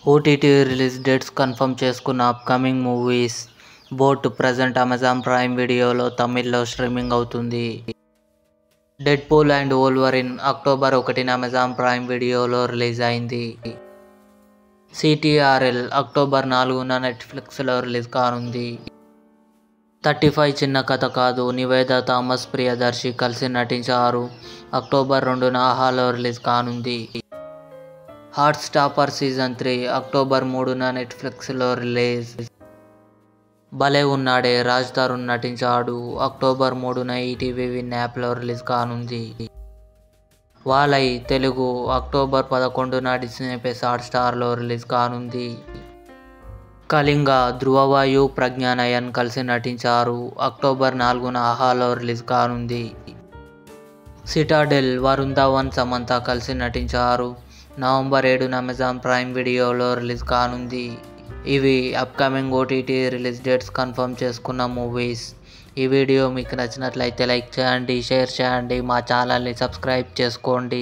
OTT release dates confirm చేసుకున్న upcoming movies. Boat present Amazon Prime వీడియోలో తమిళ్లో streaming అవుతుంది. డెడ్పూల్ అండ్ వోల్వరిన్ అక్టోబర్ 1న అమెజాన్ ప్రైమ్ వీడియోలో రిలీజ్ అయింది. సిటిఆర్ఎల్ అక్టోబర్ 4న నెట్ఫ్లిక్స్లో రిలీజ్ కానుంది. 35 చిన్న కథ కాదు నివేదా థామస్ ప్రియదర్శి కలిసి నటించారు. అక్టోబర్ 2న ఆహాలో రిలీజ్ కానుంది. హార్ట్ స్టాపర్ సీజన్ 3 అక్టోబర్ 3న నెట్ఫ్లిక్స్లో రిలీజ్. భలే ఉన్నాడే రాజ్ తరుణ్ నటించాడు. అక్టోబర్ 3న ఈటీవీ విన్ యాప్లో రిలీజ్ కానుంది. వాలై తెలుగు అక్టోబర్ 11న డిస్నీ ప్లస్ హాట్స్టార్లో రిలీజ్ కానుంది. కళింగ ధృవవాయు ప్రజ్ఞానయన్ కలిసి నటించారు. అక్టోబర్ 4న ఆహాలో రిలీజ్ కానుంది. సిటాడెల్ వరుణ్ ధవన్ సమంత కలిసి నటించారు. నవంబర్ 7న అమెజాన్ ప్రైమ్ వీడియోలో రిలీజ్ కానుంది. ఇవి upcoming OTT release dates confirm చేసుకున్న మూవీస్. ఈ వీడియో మీకు నచ్చినట్లయితే లైక్ చేయండి, షేర్ చేయండి, మా ఛానల్ని సబ్స్క్రైబ్ చేసుకోండి.